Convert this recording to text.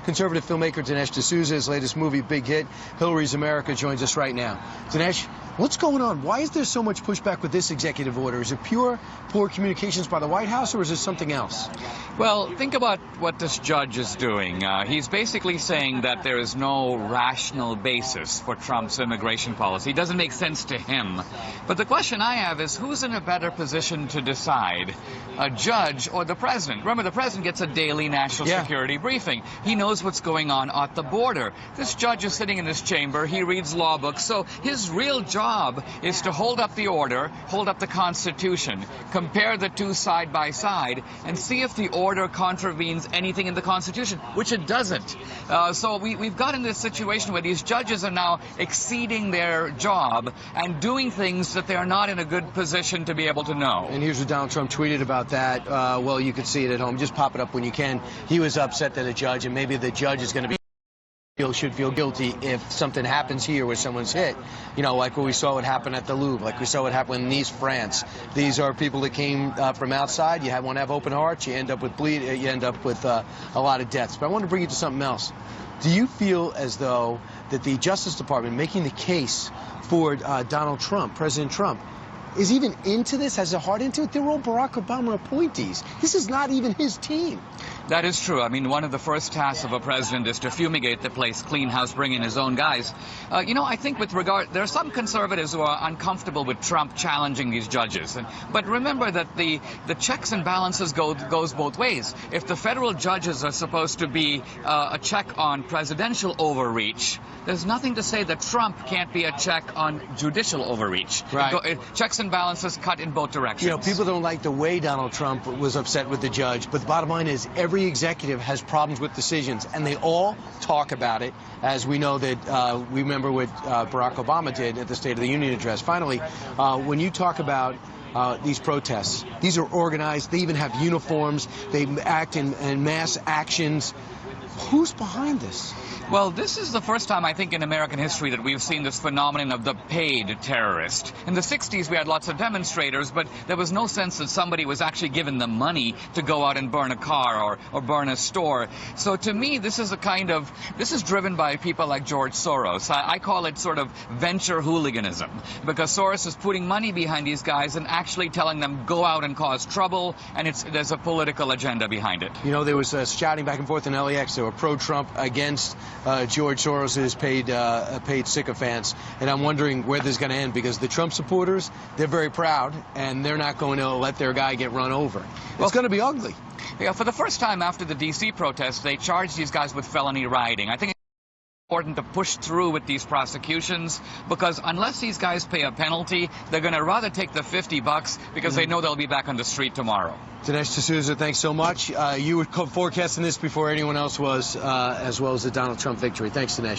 Conservative filmmaker Dinesh D'Souza, his latest movie, Big Hit, Hillary's America, joins us right now. Dinesh, what's going on? Why is there so much pushback with this executive order? Is it poor communications by the White House, or is it something else? Well, think about what this judge is doing. He's basically saying that there is no rational basis for Trump's immigration policy. It doesn't make sense to him. But the question I have is, who's in a better position to decide, a judge or the president? Remember, the president gets a daily national security briefing. He knows what's going on at the border. This judge is sitting in his chamber. He reads law books. So his real job is to hold up the order, hold up the Constitution, compare the two side by side, and see if the order contravenes anything in the Constitution, which it doesn't. So we've got in this situation where these judges are now exceeding their job and doing things that they are not in a good position to be able to know. And here's what Donald Trump tweeted about that. Well, you can see it at home. Just pop it up when you can. He was upset that a judge, and maybe the judge is going to be should feel guilty if something happens here where someone's hit. You know, like what we saw what happened at the Louvre, like we saw what happened in Nice, France. These are people that came from outside. You want to have open hearts. You end up with you end up with a lot of deaths. But I want to bring you to something else. Do you feel as though that the Justice Department making the case for Donald Trump, President Trump, is even into this, has a heart into it? They're all Barack Obama appointees. This is not even his team. That is true. I mean, one of the first tasks of a president is to fumigate the place, clean house, bring in his own guys. I think with regard, there are some conservatives who are uncomfortable with Trump challenging these judges. But remember that the checks and balances goes both ways. If the federal judges are supposed to be a check on presidential overreach, there's nothing to say that Trump can't be a check on judicial overreach. Right. Checks and balances cut in both directions. You know, people don't like the way Donald Trump was upset with the judge, but the bottom line is every executive has problems with decisions, and they all talk about it, as we know that we remember what Barack Obama did at the State of the Union address. Finally, when you talk about these protests, these are organized, they even have uniforms, they act in mass actions. Who's behind this? Well, this is the first time, I think, in American history that we've seen this phenomenon of the paid terrorist. In the 60s, we had lots of demonstrators, but there was no sense that somebody was actually given them money to go out and burn a car or burn a store. So to me, this is driven by people like George Soros. I call it sort of venture hooliganism, because Soros is putting money behind these guys and actually telling them, go out and cause trouble, and there's a political agenda behind it. You know, there was shouting back and forth in LAX. They were pro-Trump, against George Soros' paid sycophants, and I'm wondering where this is going to end, because the Trump supporters, they're very proud, and they're not going to let their guy get run over. It's going to be ugly. Yeah, for the first time after the D.C. protests, they charged these guys with felony rioting. I think it's important to push through with these prosecutions, because unless these guys pay a penalty, they're going to rather take the $50 because they know they'll be back on the street tomorrow. Dinesh D'Souza, thanks so much. You were forecasting this before anyone else was, as well as the Donald Trump victory. Thanks, Dinesh.